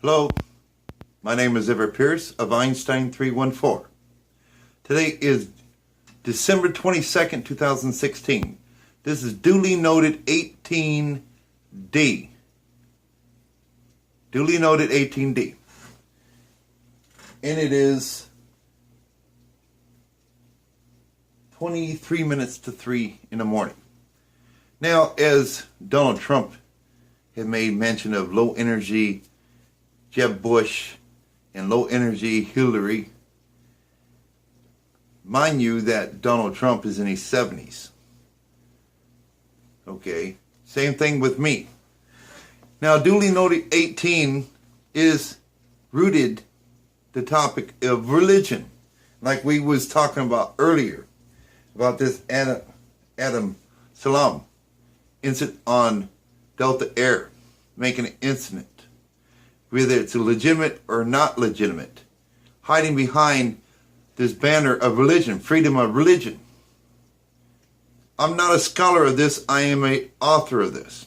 Hello, my name is Everett Pierce of Einstein 314. Today is December 22nd, 2016. This is duly noted 18D. Duly noted 18D. And it is 23 minutes to 3 in the morning. Now, as Donald Trump had made mention of low energy Jeb Bush and low energy Hillary, mind you that Donald Trump is in his 70s. Okay, same thing with me. Now, duly noted 18 is rooted the topic of religion, like we was talking about earlier, about this Adam Salam incident on Delta Air, making an incident, whether it's legitimate or not legitimate, hiding behind this banner of religion, freedom of religion. I'm not a scholar of this, I am an author of this.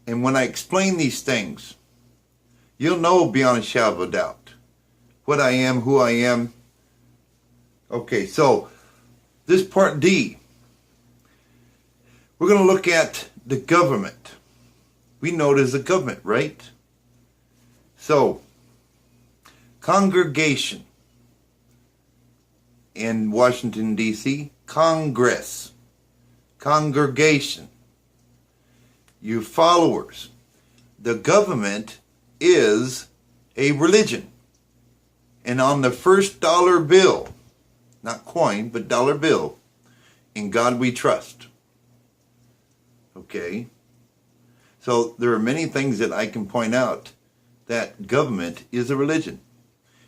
And when I explain these things, you'll know beyond a shadow of a doubt what I am, who I am. Okay, so this part D, we're going to look at the government. We know there's a government, right? So, congregation in Washington, D.C., Congress, congregation, you followers. The government is a religion. And on the first dollar bill, not coin, but dollar bill, in God we trust. Okay? So, there are many things that I can point out that government is a religion.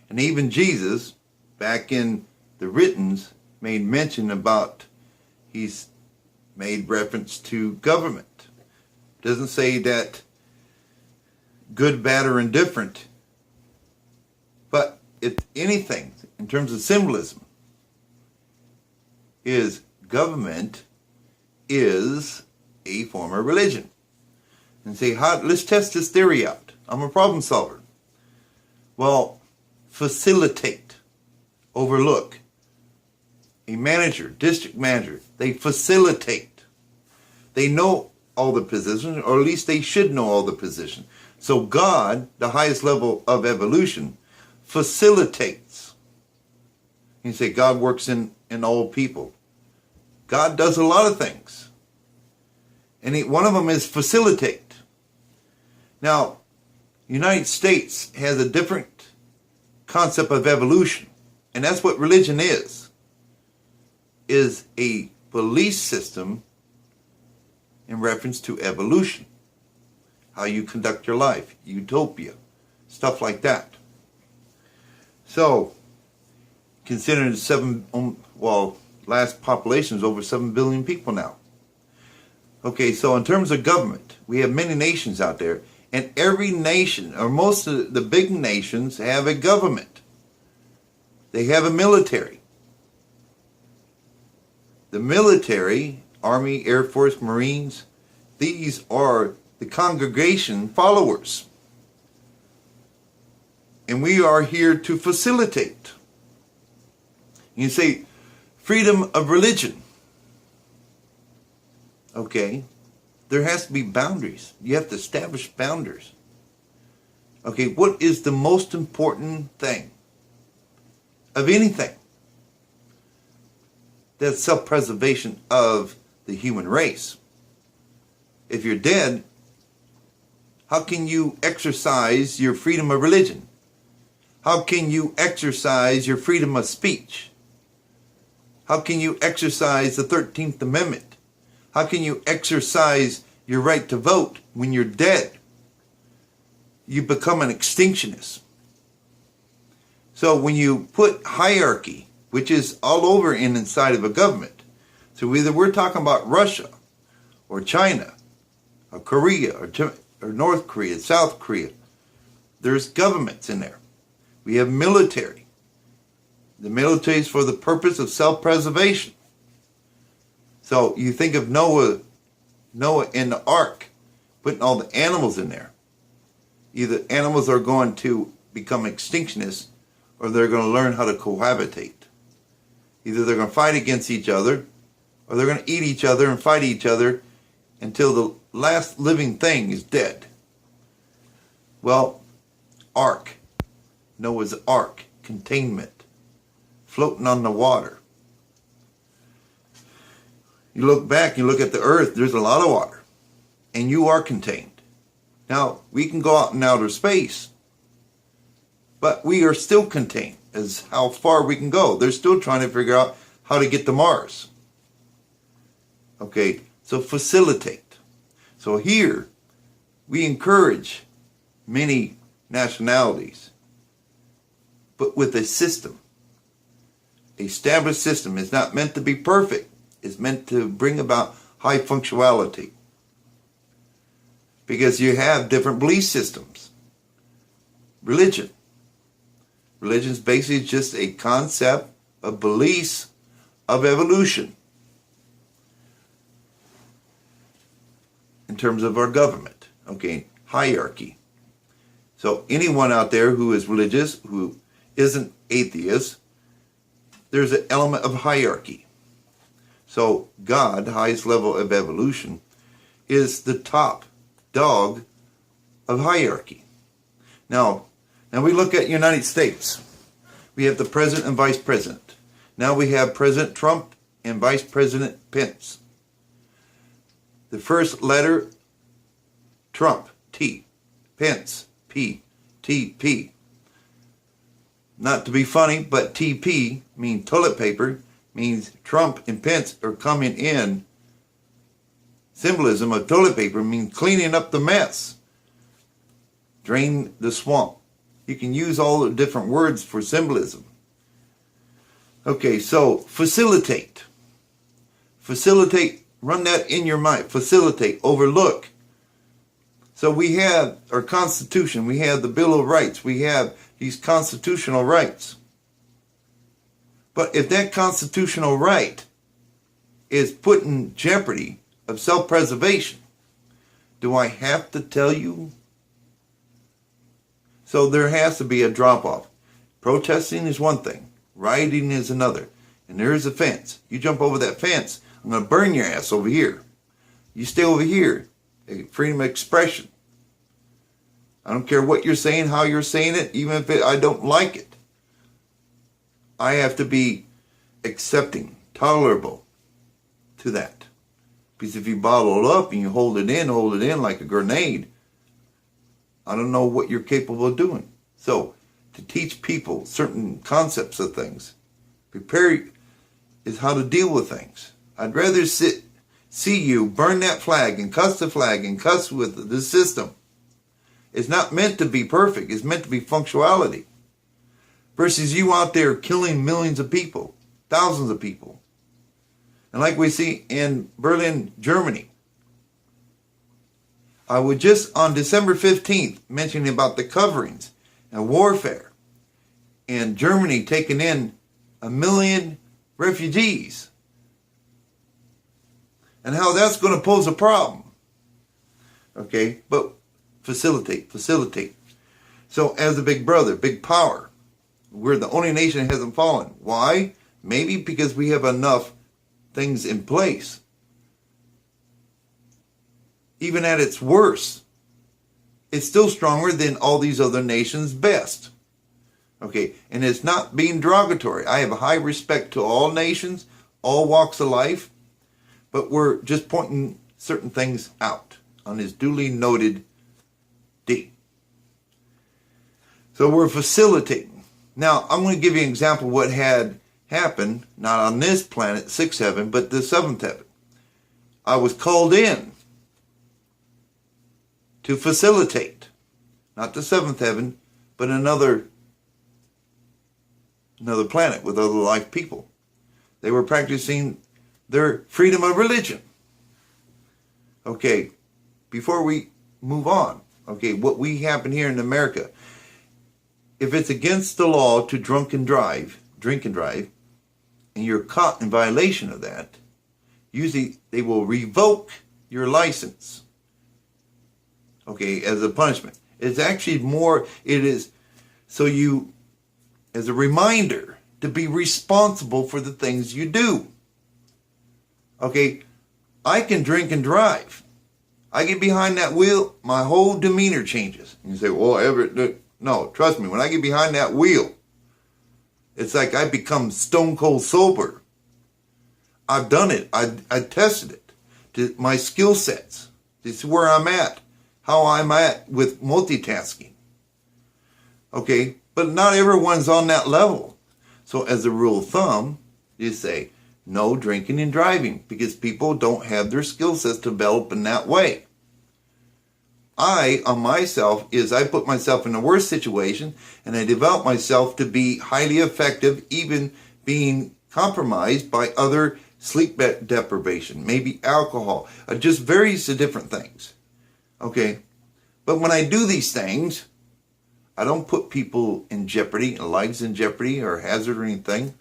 And even Jesus, back in the writings, made mention about, he's made reference to government. Doesn't say that good, bad, or indifferent, but if anything, in terms of symbolism, is government is a form of religion. And say, let's test this theory out. I'm a problem solver. Well, facilitate, overlook. A manager, district manager, they facilitate. They know all the positions, or at least they should know all the positions. So God, the highest level of evolution, facilitates. You say God works in all people. God does a lot of things. And one of them is facilitate. Now, United States has a different concept of evolution, and that's what religion is a belief system in reference to evolution, how you conduct your life, utopia, stuff like that. So, considering last population is over 7 billion people now. Okay, so in terms of government, we have many nations out there. And every nation, or most of the big nations, have a government. They have a military. The military, Army, Air Force, Marines, these are the congregation followers. And we are here to facilitate. You say, freedom of religion. Okay. There has to be boundaries. You have to establish boundaries. Okay, what is the most important thing of anything? That's self-preservation of the human race. If you're dead, how can you exercise your freedom of religion? How can you exercise your freedom of speech? How can you exercise the 13th Amendment? How can you exercise your right to vote when you're dead? You become an extinctionist. So when you put hierarchy, which is all over inside of a government, so whether we're talking about Russia or China or Korea or North Korea, South Korea, there's governments in there. We have military. The military is for the purpose of self-preservation. So you think of Noah in the ark, putting all the animals in there. Either animals are going to become extinctionists or they're going to learn how to cohabitate. Either they're going to fight against each other or they're going to eat each other and fight each other until the last living thing is dead. Well, ark, Noah's ark, containment, floating on the water. You look back, you look at the earth, there's a lot of water, and you are contained. Now, we can go out in outer space, but we are still contained as how far we can go. They're still trying to figure out how to get to Mars. Okay, so facilitate. So here, we encourage many nationalities, but with a system. Established system is not meant to be perfect. It's meant to bring about high functionality. Because you have different belief systems. Religion. Religion is basically just a concept of beliefs of evolution. In terms of our government. Okay, hierarchy. So anyone out there who is religious, who isn't atheist, there's an element of hierarchy. So God, the highest level of evolution, is the top dog of hierarchy. Now we look at United States. We have the president and vice president. Now we have President Trump and Vice President Pence. The first letter, Trump, T. Pence, P. T, P. Not to be funny, but TP means toilet paper, means Trump and Pence are coming in. Symbolism of toilet paper means cleaning up the mess. Drain the swamp. You can use all the different words for symbolism. Okay, so facilitate. Facilitate, run that in your mind. Facilitate, overlook. So we have our Constitution, we have the Bill of Rights, we have these constitutional rights. But if that constitutional right is put in jeopardy of self-preservation, do I have to tell you? So there has to be a drop-off. Protesting is one thing. Rioting is another. And there is a fence. You jump over that fence, I'm going to burn your ass over here. You stay over here. Freedom of expression. I don't care what you're saying, how you're saying it, even if I don't like it. I have to be accepting, tolerable to that. Because if you bottle it up and you hold it in like a grenade, I don't know what you're capable of doing. So, to teach people certain concepts of things, prepare is how to deal with things. I'd rather see you burn that flag and cuss the flag and cuss with the system. It's not meant to be perfect. It's meant to be functionality. Versus you out there killing millions of people, thousands of people. And like we see in Berlin, Germany. I was just on December 15th mentioning about the coverings and warfare. And Germany taking in 1 million refugees. And how that's going to pose a problem. Okay, but facilitate. So as a big brother, big power, we're the only nation that hasn't fallen. Why? Maybe because we have enough things in place. Even at its worst, it's still stronger than all these other nations' best. Okay, and it's not being derogatory. I have a high respect to all nations, all walks of life, but we're just pointing certain things out on this duly noted D. So we're facilitating. Now, I'm going to give you an example of what had happened, not on this planet, 6th heaven, but the 7th heaven. I was called in to facilitate, not the 7th heaven, but another planet with other life people. They were practicing their freedom of religion. Okay, before we move on, okay, what we happen here in America, if it's against the law to drink and drive, and you're caught in violation of that, usually they will revoke your license, okay, as a punishment. It's actually more, it is so you, as a reminder, to be responsible for the things you do. Okay, I can drink and drive. I get behind that wheel, my whole demeanor changes. And you say, well, Everett, no, trust me, when I get behind that wheel, it's like I become stone cold sober. I've done it. I tested it to my skill sets. This is where I'm at, how I'm at with multitasking. Okay, but not everyone's on that level. So as a rule of thumb, you say no drinking and driving because people don't have their skill sets developed in that way. I put myself in the worst situation and I develop myself to be highly effective, even being compromised by other sleep deprivation, maybe alcohol, just various different things. Okay, but when I do these things, I don't put people in jeopardy, lives in jeopardy or hazard or anything.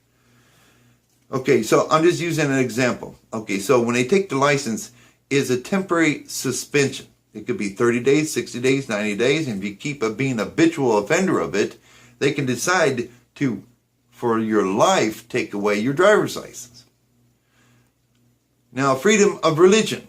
Okay, so I'm just using an example. Okay, so when they take the license, it's a temporary suspension. It could be 30 days, 60 days, 90 days, and if you keep being a habitual offender of it, they can decide to, for your life, take away your driver's license. Now, freedom of religion.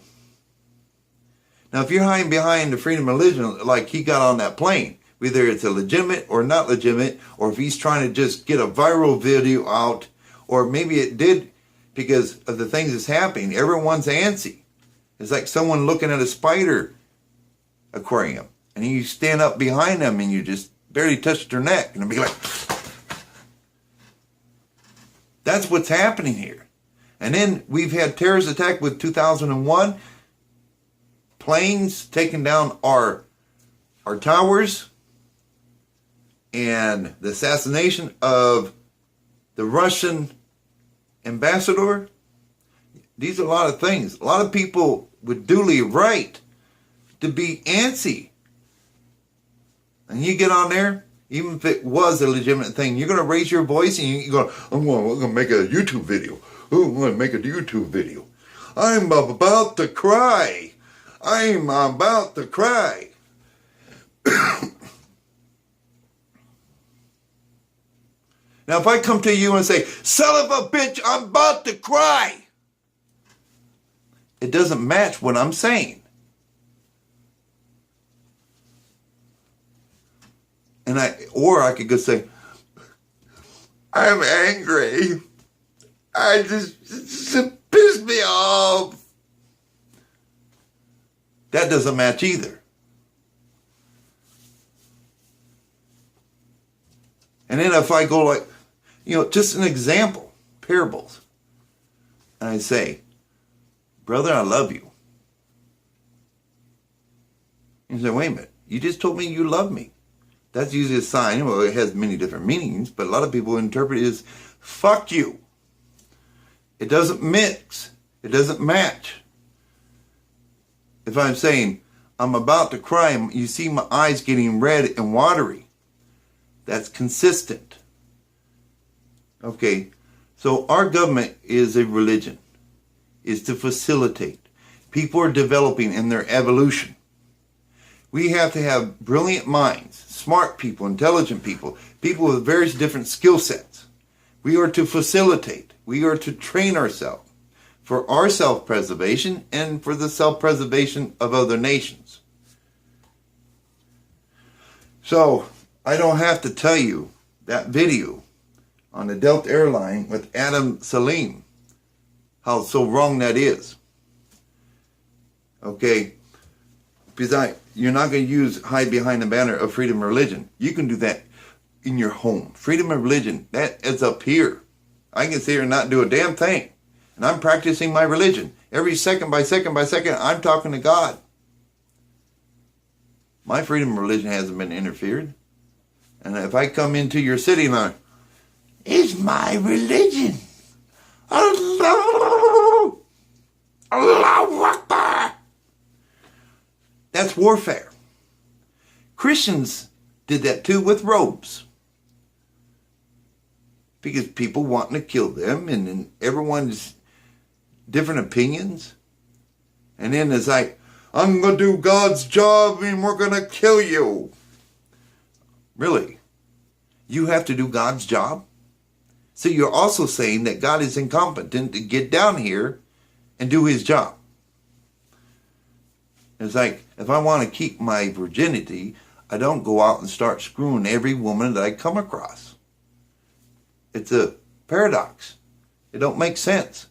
Now, if you're hiding behind the freedom of religion, like he got on that plane, whether it's a legitimate or not legitimate, or if he's trying to just get a viral video out, or maybe it did because of the things that's happening, everyone's antsy. It's like someone looking at a spider aquarium, and you stand up behind them and you just barely touch their neck, and it'll be like, that's what's happening here. And then we've had terrorist attack with 2001, planes taking down our towers, and the assassination of the Russian ambassador. These are a lot of things. A lot of people with Duly right to be antsy. And you get on there, even if it was a legitimate thing, you're going to raise your voice and you're going, we're going to make a YouTube video. Oh, I'm going to make a YouTube video. I'm about to cry. I'm about to cry. Now, if I come to you and say, son of a bitch, I'm about to cry, it doesn't match what I'm saying. And I could go say, I'm angry. I just pissed me off. That doesn't match either. And then if I go like, just an example, parables. And I say, brother, I love you. And you say, wait a minute, you just told me you love me. That's usually a sign. Well, it has many different meanings, but a lot of people interpret it as, fuck you. It doesn't mix. It doesn't match. If I'm saying, I'm about to cry, you see my eyes getting red and watery, that's consistent. Okay, so our government is a religion, is to facilitate. People are developing in their evolution. We have to have brilliant minds, smart people, intelligent people, people with various different skill sets. We are to facilitate. We are to train ourselves for our self-preservation and for the self-preservation of other nations. So, I don't have to tell you that video on the Delta airline with Adam Salim, how so wrong that is. Okay, because you're not going to hide behind the banner of freedom of religion. You can do that in your home. Freedom of religion, that is up here. I can sit here and not do a damn thing. And I'm practicing my religion. Every second by second by second, I'm talking to God. My freedom of religion hasn't been interfered. And if I come into your city and it's my religion. Allahu Akbar. That's warfare. Christians did that too with robes. Because people wanting to kill them, and then everyone's different opinions. And then it's like, I'm going to do God's job and we're going to kill you. Really? You have to do God's job? So you're also saying that God is incompetent to get down here and do his job. It's like, if I want to keep my virginity, I don't go out and start screwing every woman that I come across. It's a paradox. It don't make sense.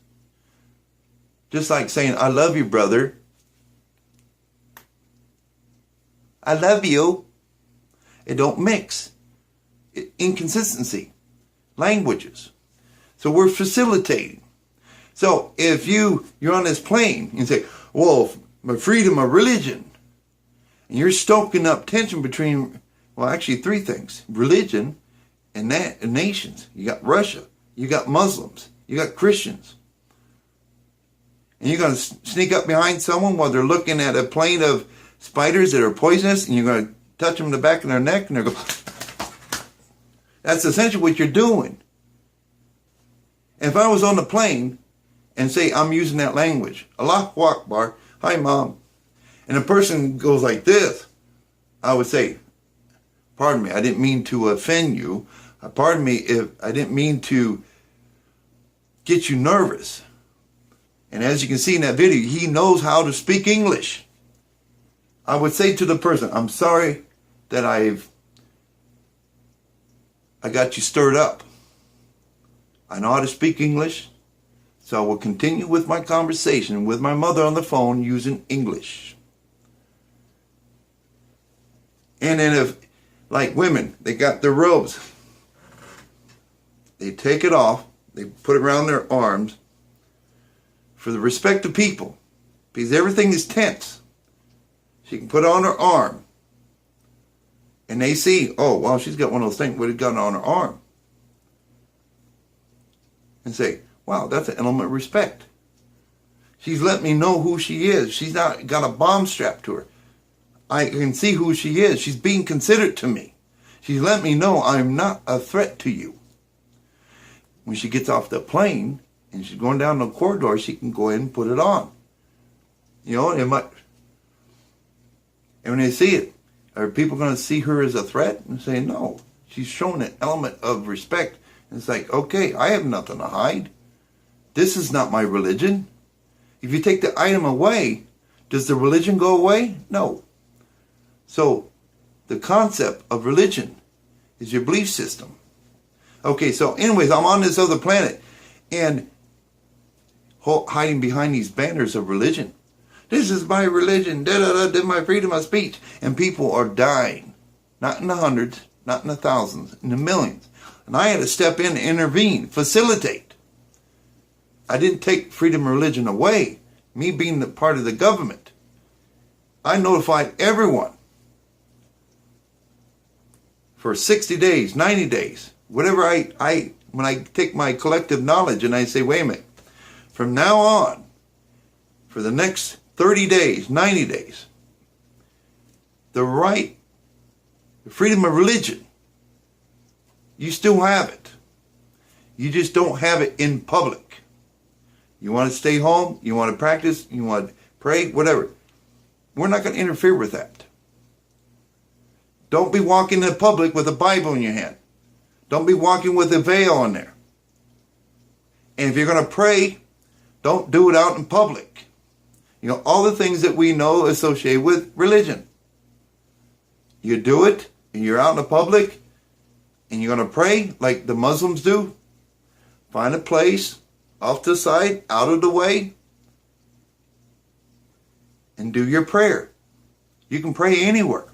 Just like saying, I love you, brother. I love you. It don't mix. Inconsistency. Languages. So we're facilitating. So if you're on this plane and say, well, my freedom of religion, and you're stoking up tension between, well, actually three things: religion and nations. You got Russia, you got Muslims, you got Christians. And you're going to sneak up behind someone while they're looking at a plane of spiders that are poisonous, and you're going to touch them in the back of their neck, and they're going, that's essentially what you're doing. And if I was on the plane and say I'm using that language, Allahu Akbar, hi mom, and a person goes like this, I would say, pardon me, I didn't mean to offend you. Pardon me if I didn't mean to get you nervous. And as you can see in that video, he knows how to speak English. I would say to the person, I'm sorry that I got you stirred up. I know how to speak English, so I will continue with my conversation with my mother on the phone using English. And then if, like women, they got their robes, they take it off, they put it around their arms for the respect of people, because everything is tense. She can put it on her arm, and they see, oh, well, she's got one of those things, what it got on her arm? And say, wow, that's an element of respect. She's let me know who she is. She's not got a bomb strapped to her. I can see who she is. She's being considerate to me. She's let me know I'm not a threat to you. When she gets off the plane and she's going down the corridor, she can go ahead and put it on. You know, it might. And when they see it, are people going to see her as a threat and say, no, she's showing an element of respect? And it's like, okay, I have nothing to hide. This is not my religion. If you take the item away, does the religion go away? No. So the concept of religion is your belief system. Okay, so anyways, I'm on this other planet and hiding behind these banners of religion. This is my religion, this is my freedom of speech. And people are dying. Not in the hundreds, not in the thousands, in the millions. And I had to step in and intervene, facilitate. I didn't take freedom of religion away, me being the part of the government. I notified everyone for 60 days, 90 days, whatever when I take my collective knowledge and I say, wait a minute, from now on, for the next 30 days, 90 days, the freedom of religion, you still have it. You just don't have it in public. You want to stay home, you want to practice, you want to pray, whatever. We're not going to interfere with that. Don't be walking in public with a Bible in your hand. Don't be walking with a veil on there. And if you're going to pray, don't do it out in public. You know, all the things that we know associated with religion. You do it, and you're out in the public, and you're going to pray like the Muslims do. Find a place off to the side, out of the way, and do your prayer. You can pray anywhere.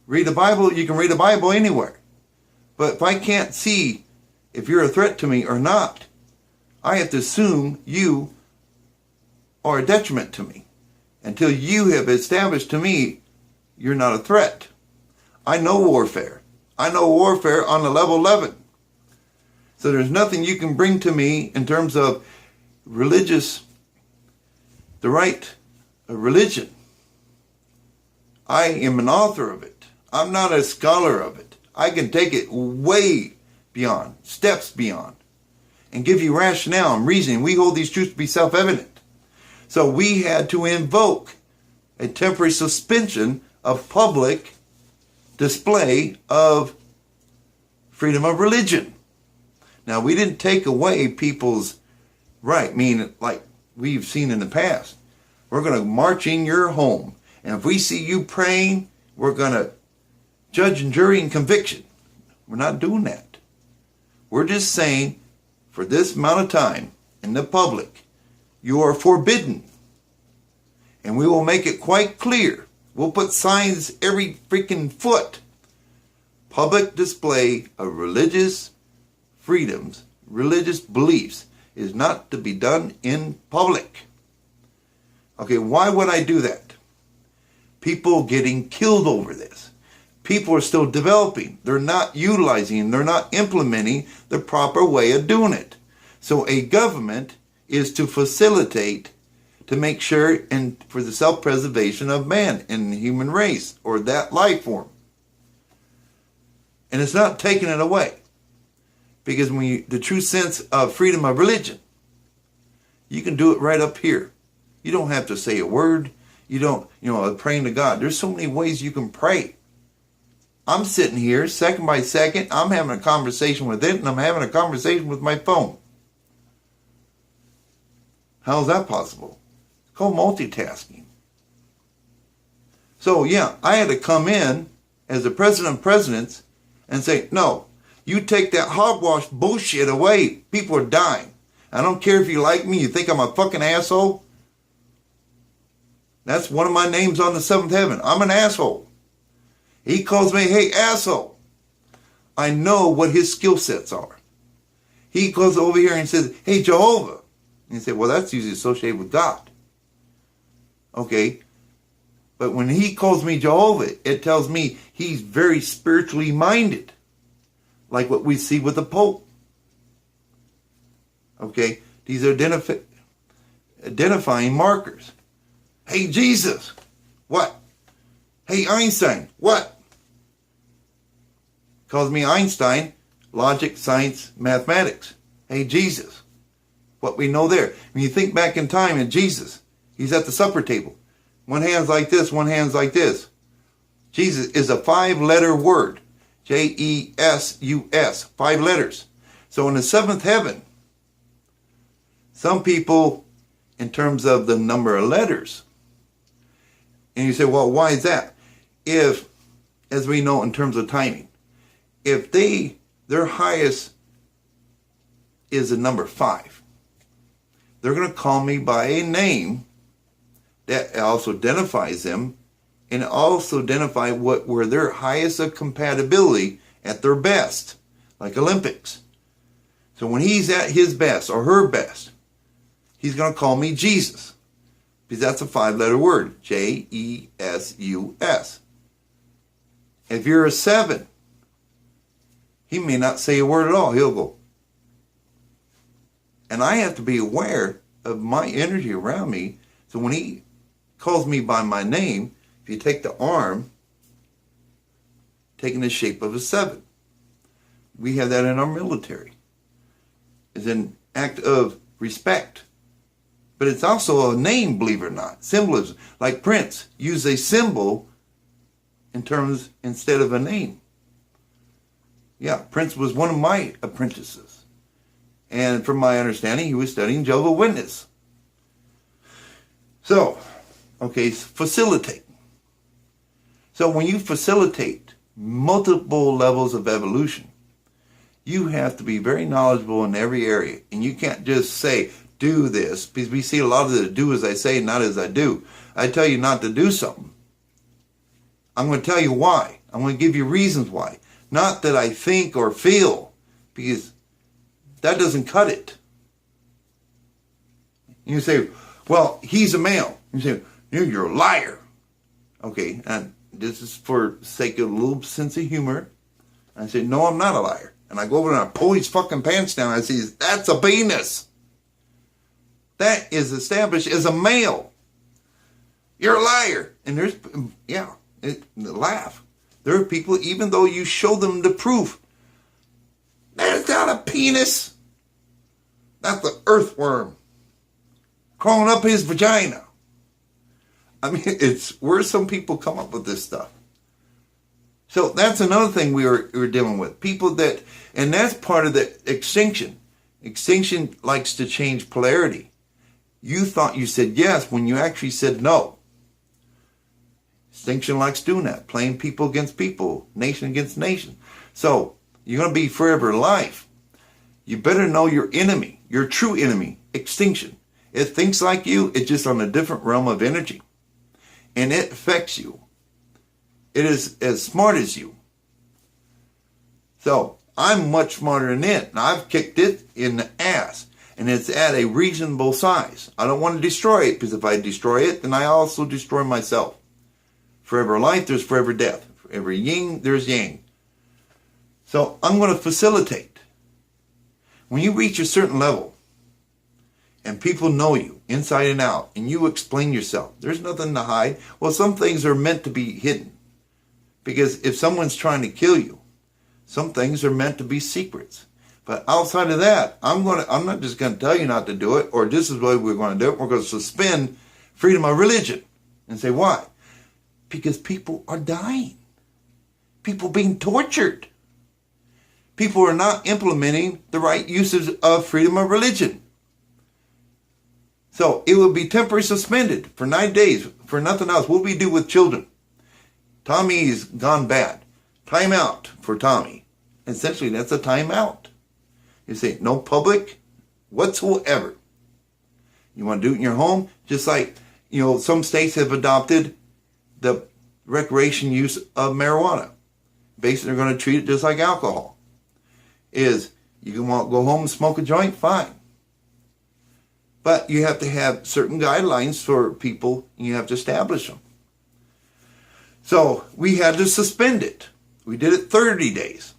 Read the Bible, you can read the Bible anywhere. But if I can't see if you're a threat to me or not, I have to assume you are a detriment to me until you have established to me you're not a threat. I know warfare. I know warfare on the level 11. So there's nothing you can bring to me in terms of the right of religion. I am an author of it. I'm not a scholar of it. I can take it way beyond, steps beyond, and give you rationale and reasoning. We hold these truths to be self-evident. So we had to invoke a temporary suspension of public display of freedom of religion. Now, we didn't take away people's right, meaning like we've seen in the past. We're going to march in your home, and if we see you praying, we're going to judge and jury and conviction. We're not doing that. We're just saying, for this amount of time in the public, you are forbidden. And we will make it quite clear. We'll put signs every freaking foot. Public display of religious freedoms, religious beliefs, is not to be done in public. Okay, why would I do that? People getting killed over this. People are still developing. They're not utilizing, they're not implementing the proper way of doing it. So a government is to facilitate, to make sure, and for the self-preservation of man and the human race, or that life form. And it's not taking it away. Because when you, the true sense of freedom of religion, you can do it right up here. You don't have to say a word. You don't, praying to God. There's so many ways you can pray. I'm sitting here second by second. I'm having a conversation with it, and I'm having a conversation with my phone. How is that possible? It's called multitasking. So yeah, I had to come in as the president of presidents and say, no, you take that hogwash bullshit away. People are dying. I don't care if you like me. You think I'm a fucking asshole? That's one of my names on the seventh heaven. I'm an asshole. He calls me, hey, asshole. I know what his skill sets are. He goes over here and says, hey, Jehovah. And you say, well, that's usually associated with God. Okay. But when he calls me Jehovah, it tells me he's very spiritually minded. Like what we see with the Pope. Okay. These are identifying markers. Hey, Jesus. What? Hey, Einstein. What? Calls me Einstein. Logic, science, mathematics. Hey, Jesus. What we know there. When you think back in time in Jesus, he's at the supper table. One hand's like this, one hand's like this. Jesus is a 5-letter word. J-E-S-U-S. 5 letters. So in the seventh heaven, some people, in terms of the number of letters, and you say, well, why is that? If, as we know in terms of timing, if their highest is the number 5, they're going to call me by a name that also identifies them, and also identify what were their highest of compatibility at their best, like Olympics. So when he's at his best or her best, he's going to call me Jesus, because that's a 5-letter word, J-E-S-U-S. If you're a 7, he may not say a word at all. He'll go. And I have to be aware of my energy around me. So when he calls me by my name, if you take the arm, taking the shape of a 7. We have that in our military. It's an act of respect. But it's also a name, believe it or not. Symbolism. Like Prince used a symbol in terms instead of a name. Yeah, Prince was one of my apprentices. And from my understanding, he was studying Jehovah's Witness. So, okay, facilitate. So when you facilitate multiple levels of evolution, you have to be very knowledgeable in every area. And you can't just say, do this, because we see a lot of the do as I say, not as I do. I tell you not to do something. I'm going to tell you why. I'm going to give you reasons why. Not that I think or feel, because that doesn't cut it. You say, well, he's a male. You say, you're a liar. Okay, and this is for sake of a little sense of humor. I say, no, I'm not a liar. And I go over and I pull his fucking pants down. I say, that's a penis. That is established as a male. You're a liar. And there's, laugh. There are people, even though you show them the proof, that's not a penis. That's the earthworm crawling up his vagina. I mean, it's where some people come up with this stuff. So that's another thing we're dealing with. People that, and that's part of the extinction. Extinction likes to change polarity. You thought you said yes when you actually said no. Extinction likes doing that, playing people against people, nation against nation. So you're going to be forever alive. You better know your enemy, your true enemy, extinction. It thinks like you, it's just on a different realm of energy. And it affects you. It is as smart as you. So I'm much smarter than it. And I've kicked it in the ass. And it's at a reasonable size. I don't want to destroy it, because if I destroy it, then I also destroy myself. Forever life, there's forever death. Forever yin, there's yang. So I'm going to facilitate. When you reach a certain level, and people know you inside and out, and you explain yourself, there's nothing to hide. Well, some things are meant to be hidden. Because if someone's trying to kill you, some things are meant to be secrets. But outside of that, I'm not just going to tell you not to do it, or this is the way we're going to do it. We're going to suspend freedom of religion. And say, why? Because people are dying. People being tortured. People are not implementing the right uses of freedom of religion. So it will be temporarily suspended for 9 days for nothing else. What do we do with children? Tommy's gone bad. Time out for Tommy. Essentially, that's a time out. You say, no public whatsoever. You want to do it in your home? Just like, some states have adopted the recreation use of marijuana. Basically, they're going to treat it just like alcohol. You can go home and smoke a joint? Fine. But you have to have certain guidelines for people, and you have to establish them. So we had to suspend it. We did it 30 days.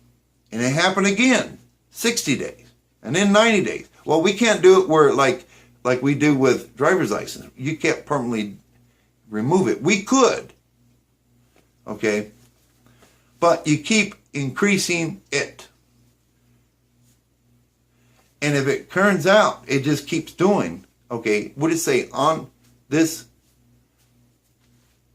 And it happened again, 60 days. And then 90 days. Well, we can't do it where like we do with driver's license. You can't permanently remove it. We could. Okay? But you keep increasing it. And if it turns out it just keeps doing, okay, what does it say on this?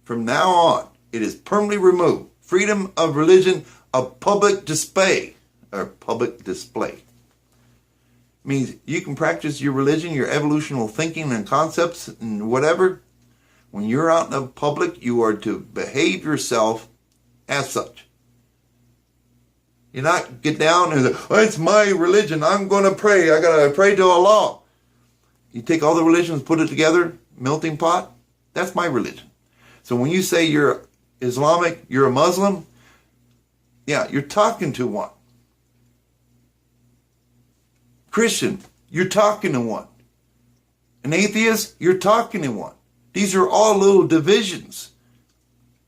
From now on, it is permanently removed. Freedom of religion of public display. Or public display. Means you can practice your religion, your evolutional thinking and concepts and whatever. When you're out in the public, you are to behave yourself as such. You not get down and say, oh, it's my religion, I'm going to pray. I got to pray to Allah. You take all the religions, put it together, melting pot. That's my religion. So when you say you're Islamic, you're a Muslim, yeah, you're talking to one. Christian, you're talking to one. An atheist, you're talking to one. These are all little divisions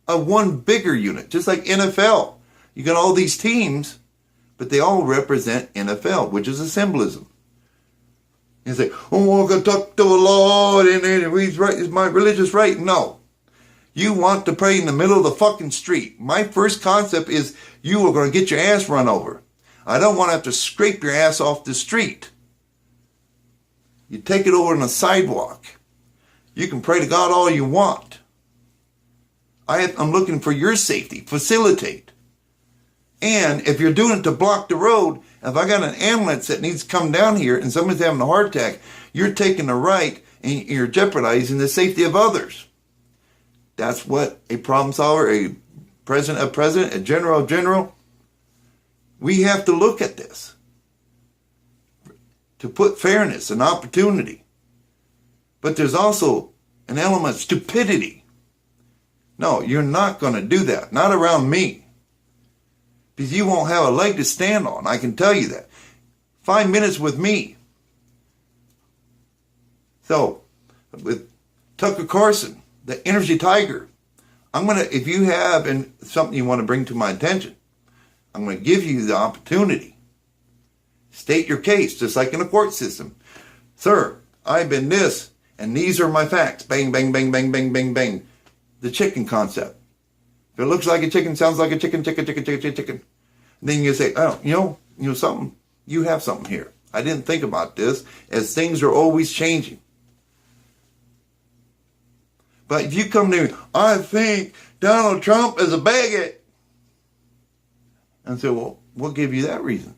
of one bigger unit, just like NFL. You got all these teams, but they all represent NFL, which is a symbolism. You say, oh, I'm going to talk to Allah, and he's right, is my religious right? No. You want to pray in the middle of the fucking street. My first concept is you are going to get your ass run over. I don't want to have to scrape your ass off the street. You take it over on the sidewalk. You can pray to God all you want. I'm looking for your safety. Facilitate. And if you're doing it to block the road, if I got an ambulance that needs to come down here and somebody's having a heart attack, you're taking the right and you're jeopardizing the safety of others. That's what a problem solver, a president, a general, we have to look at this. To put fairness and opportunity. But there's also an element of stupidity. No, you're not going to do that. Not around me. Because you won't have a leg to stand on. I can tell you that. 5 minutes with me. So, with Tucker Carlson, the energy tiger, if you have something you want to bring to my attention, I'm going to give you the opportunity. State your case, just like in a court system. Sir, I've been this, and these are my facts. Bang, bang, bang, bang, bang, bang, bang. The chicken concept. If it looks like a chicken, sounds like a chicken. Then you say, oh, you know something? You have something here. I didn't think about this, as things are always changing. But if you come to me, I think Donald Trump is a bigot. And I said, well, what gave you that reason?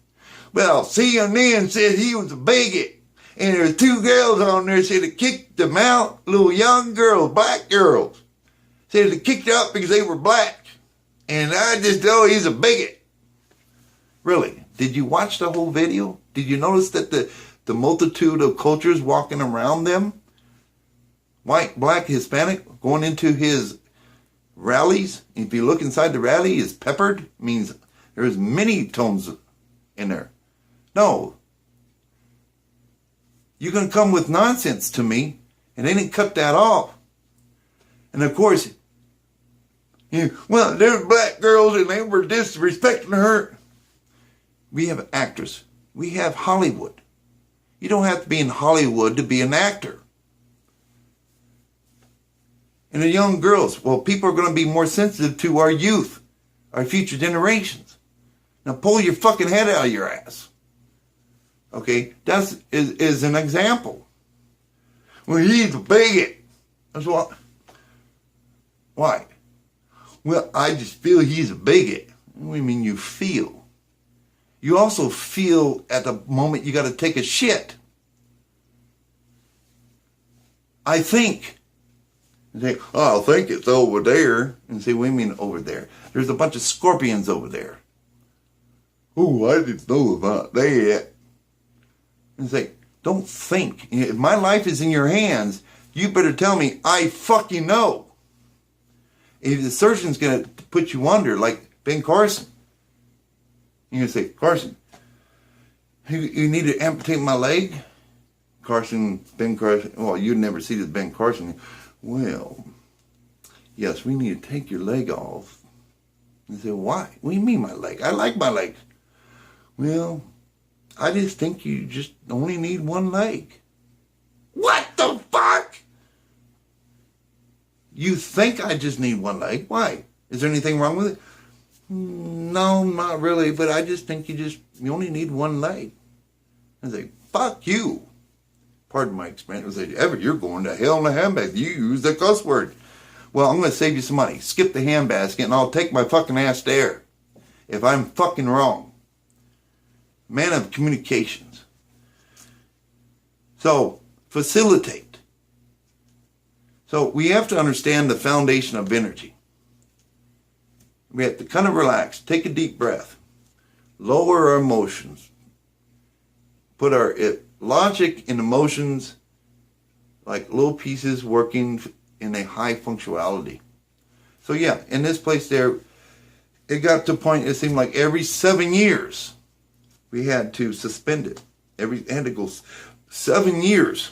Well, CNN said he was a bigot. And there's 2 girls on there said it kicked them out, little young girls, black girls. Said it kicked out because they were black. And I just know he's a bigot. Really? Did you watch the whole video? Did you notice that the multitude of cultures walking around them? White, black, Hispanic, going into his rallies. If you look inside the rally, is peppered. Means there's many tones in there. No. You're going to come with nonsense to me, and they didn't cut that off. And of course, well, there's black girls, and they were disrespecting her. We have actors. We have Hollywood. You don't have to be in Hollywood to be an actor. And the young girls, well, people are going to be more sensitive to our youth, our future generations. Now pull your fucking head out of your ass. Okay, that is an example. Well, he's a bigot. That's what. Why? Well, I just feel he's a bigot. What do you mean you feel? You also feel at the moment you got to take a shit. I think. And say, oh, I think it's over there. And say, what do you mean over there? There's a bunch of scorpions over there. Oh, I didn't know about that. And say, don't think. If my life is in your hands, you better tell me I fucking know. If the surgeon's going to put you under, like Ben Carson, you're going to say, Carson, you need to amputate my leg? Ben Carson, well, you'd never see this Ben Carson. Well, yes, we need to take your leg off. And say, why? What do you mean my leg? I like my legs. Well, I just think you just only need one leg. What the fuck? You think I just need one leg? Why? Is there anything wrong with it? No, not really, but I just think you only need one leg. I say, fuck you. Pardon my experience. I say, Ever, you're going to hell in a handbasket. You use the cuss word. Well, I'm going to save you some money. Skip the handbasket and I'll take my fucking ass there. If I'm fucking wrong. Man of communications. So, facilitate. So, we have to understand the foundation of energy. We have to kind of relax, take a deep breath, lower our emotions, put our logic and emotions like little pieces working in a high functionality. So yeah, in this place there, it got to a point, it seemed like every 7 years, we had to suspend it. It had to go 7 years.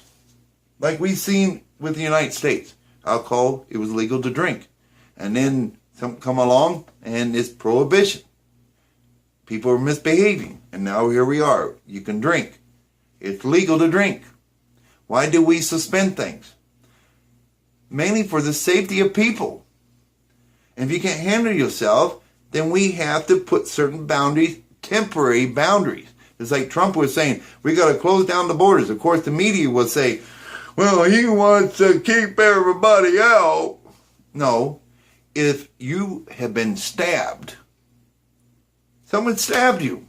Like we've seen with the United States. Alcohol, it was legal to drink. And then some come along and it's prohibition. People are misbehaving. And now here we are. You can drink. It's legal to drink. Why do we suspend things? Mainly for the safety of people. And if you can't handle yourself, then we have to put certain boundaries, temporary boundaries. It's like Trump was saying, we got to close down the borders. Of course, the media will say, well, he wants to keep everybody out. No, if you have been stabbed, someone stabbed you.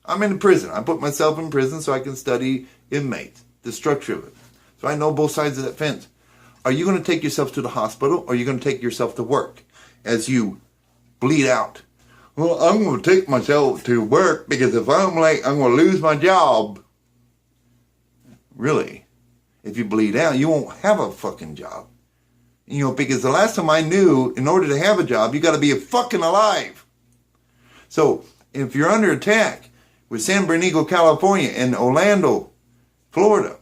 I'm in prison. I put myself in prison so I can study inmates, the structure of it. So I know both sides of that fence. Are you going to take yourself to the hospital or are you going to take yourself to work as you bleed out? Well, I'm going to take myself to work because if I'm late, I'm going to lose my job. Really? If you bleed out, you won't have a fucking job. You know, because the last time I knew, in order to have a job, you got to be fucking alive. So, if you're under attack with San Bernardino, California, and Orlando, Florida,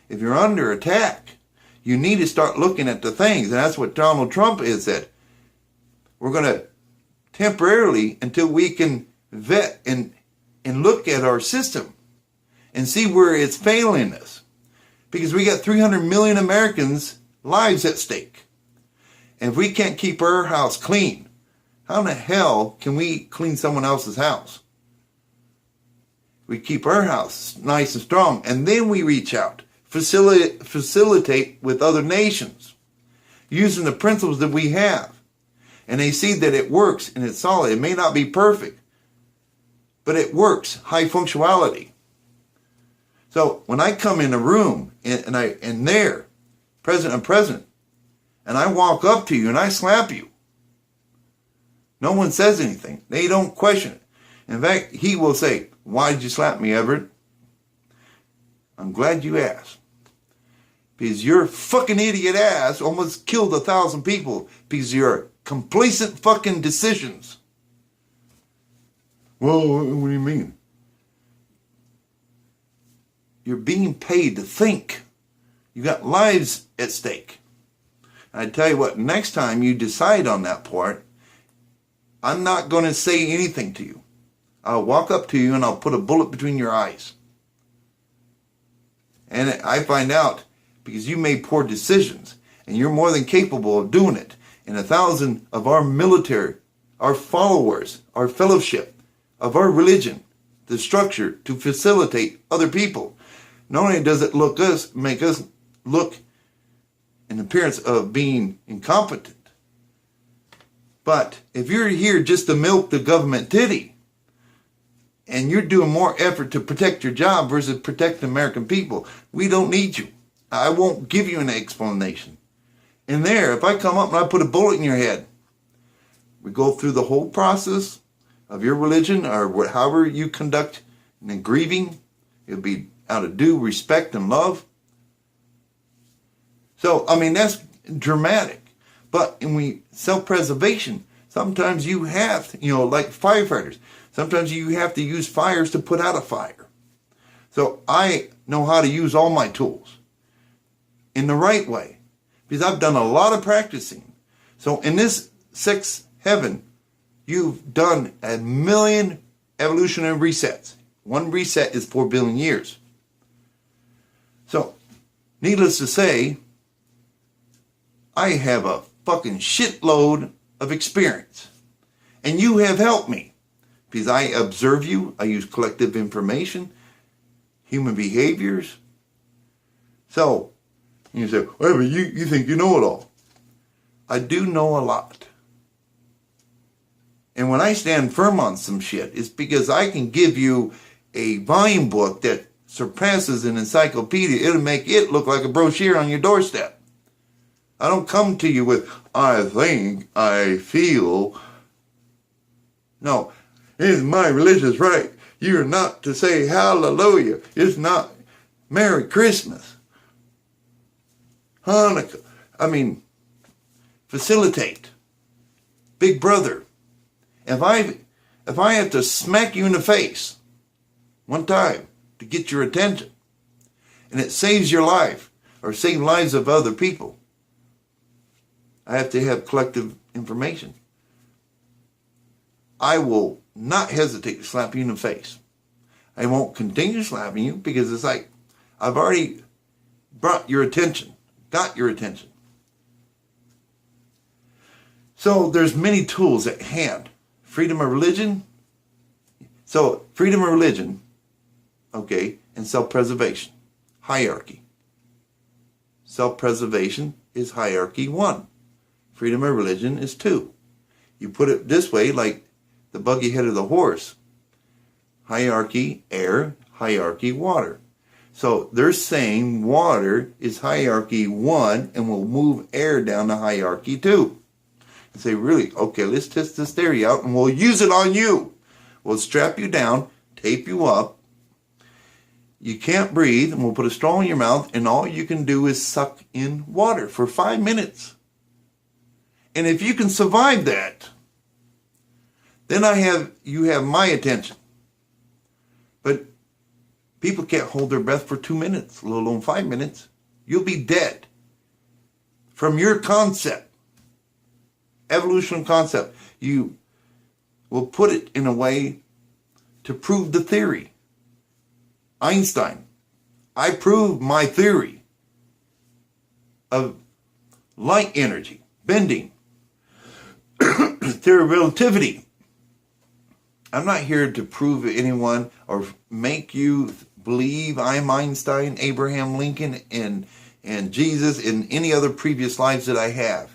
if you're under attack, you need to start looking at the things. And that's what Donald Trump has said. We're going to temporarily, until we can vet and look at our system and see where it's failing us. Because we got 300 million Americans' lives at stake. And if we can't keep our house clean, how in the hell can we clean someone else's house? We keep our house nice and strong, and then we reach out, facilitate with other nations, using the principles that we have. And they see that it works and it's solid. It may not be perfect, but it works. High functionality. So when I come in a room and there, I'm present, and I walk up to you and I slap you, no one says anything. They don't question it. In fact, he will say, "Why did you slap me, Everett?" I'm glad you asked. Because your fucking idiot ass almost killed 1,000 people because of your complacent fucking decisions. Well, what do you mean? You're being paid to think. You got lives at stake. And I tell you what, next time you decide on that part, I'm not going to say anything to you. I'll walk up to you and I'll put a bullet between your eyes. And I find out because you made poor decisions and you're more than capable of doing it. And 1,000 of our military, our followers, our fellowship of our religion, the structure to facilitate other people. Not only does it make us look an appearance of being incompetent, but if you're here just to milk the government titty, and you're doing more effort to protect your job versus protect the American people, we don't need you. I won't give you an explanation. And there, if I come up and I put a bullet in your head, we go through the whole process of your religion or however you conduct in grieving. It'll be out of due respect and love. So, I mean, that's dramatic. But in self-preservation, sometimes you have to, like firefighters, sometimes you have to use fires to put out a fire. So I know how to use all my tools in the right way because I've done a lot of practicing. So in this sixth heaven, you've done 1 million evolutionary resets. One reset is 4 billion years. So, needless to say, I have a fucking shitload of experience. And you have helped me. Because I observe you, I use collective information, human behaviors. So, you say, well, but you think you know it all. I do know a lot. And when I stand firm on some shit, it's because I can give you a volume book that surpasses an encyclopedia. It'll make it look like a brochure on your doorstep. I don't come to you with, I think, I feel. No, it's my religious right. You're not to say hallelujah. It's not Merry Christmas. Hanukkah. I mean, facilitate. Big brother. If I have to smack you in the face one time to get your attention, and it saves your life or save lives of other people, I have to have collective information. I will not hesitate to slap you in the face. I won't continue slapping you because it's like I've already brought your attention, got your attention. So there's many tools at hand. Freedom of religion. So freedom of religion, okay, and self-preservation. Hierarchy. Self-preservation is hierarchy 1. Freedom of religion is 2. You put it this way, like the buggy head of the horse. Hierarchy, air, hierarchy, water. So they're saying water is hierarchy 1 and will move air down to hierarchy 2. And say, really, okay, let's test this theory out and we'll use it on you. We'll strap you down, tape you up. You can't breathe, and we'll put a straw in your mouth, and all you can do is suck in water for 5 minutes. And if you can survive that, then you have my attention. But people can't hold their breath for 2 minutes, let alone 5 minutes. You'll be dead. From your concept, evolution concept, you will put it in a way to prove the theory. Einstein, I proved my theory of light energy, bending, theory of relativity. I'm not here to prove anyone or make you believe I'm Einstein, Abraham Lincoln, and Jesus in any other previous lives that I have.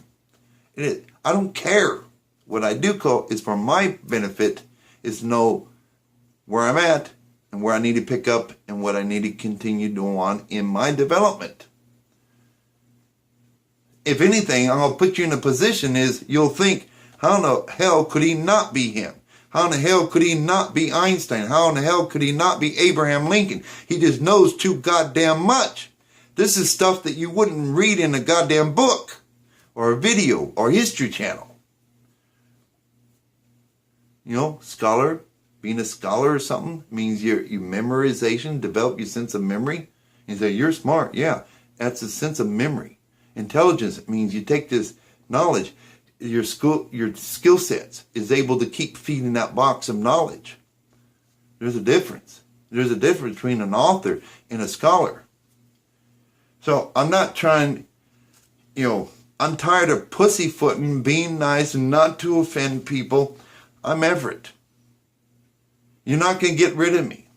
I don't care. What I do call is for my benefit is know where I'm at and where I need to pick up and what I need to continue to go on in my development. If anything, I'll put you in a position is you'll think, how in the hell could he not be him? How in the hell could he not be Einstein? How in the hell could he not be Abraham Lincoln? He just knows too goddamn much. This is stuff that you wouldn't read in a goddamn book or a video or history channel. You know, scholar, being a scholar or something means your memorization, develop your sense of memory. You say, you're smart. Yeah, that's a sense of memory. Intelligence means you take this knowledge, your skill sets is able to keep feeding that box of knowledge. There's a difference. There's a difference between an author and a scholar. So I'm not trying, I'm tired of pussyfooting, being nice and not to offend people. I'm Everett. You're not going to get rid of me.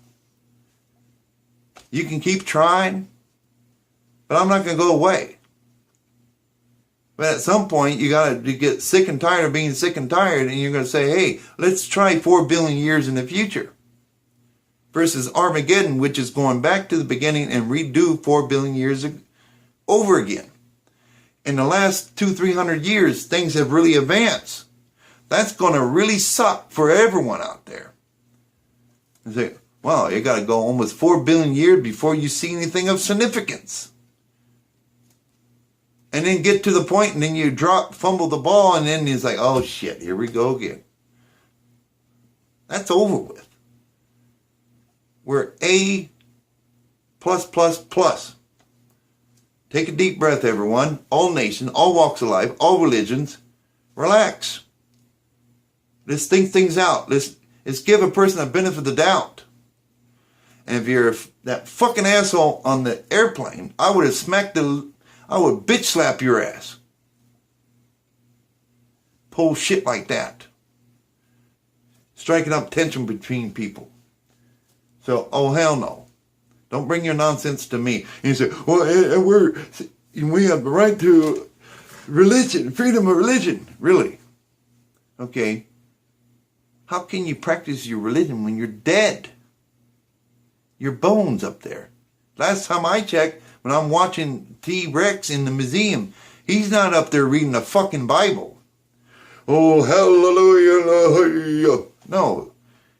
You can keep trying, but I'm not going to go away. But at some point, you got to get sick and tired of being sick and tired, and you're going to say, hey, let's try 4 billion years in the future. Versus Armageddon, which is going back to the beginning and redo 4 billion years over again. In the last 200-300 years, things have really advanced. That's going to really suck for everyone out there. You say, wow, you got to go almost 4 billion years before you see anything of significance. And then get to the point and then you fumble the ball and then it's like, oh shit, here we go again. That's over with. We're A+++. Take a deep breath, everyone. All nations, all walks of life, all religions. Relax. Let's think things out. Let's give a person a benefit of the doubt. And if you're that fucking asshole on the airplane, I would bitch slap your ass. Pull shit like that. Striking up tension between people. So, oh hell no. Don't bring your nonsense to me. And you say, well, we have the right to religion, freedom of religion. Really? Okay. How can you practice your religion when you're dead? Your bones up there. Last time I checked, when I'm watching T-Rex in the museum, he's not up there reading the fucking Bible. Oh, hallelujah, hallelujah. No,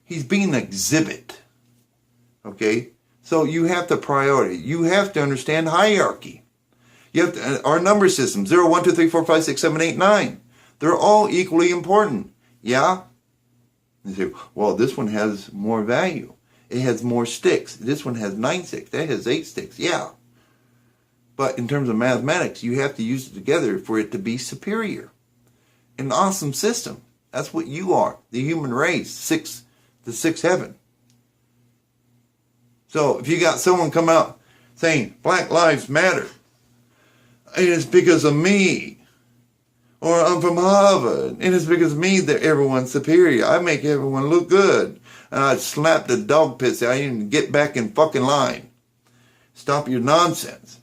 he's being an exhibit. Okay? So you have to priority. You have to understand hierarchy. You have to, our number system, 0, 1, 2, 3, 4, 5, 6, 7, 8, 9. They're all equally important. Yeah? You say, well, this one has more value. It has more sticks. This one has 9 sticks. That has 8 sticks. Yeah. But in terms of mathematics, you have to use it together for it to be superior. An awesome system. That's what you are. The human race. The sixth heaven. So if you got someone come out saying, Black Lives Matter, and it's because of me, or I'm from Harvard, and it's because of me that everyone's superior. I make everyone look good. And I slap the dog piss out of you and get back in fucking line. Stop your nonsense.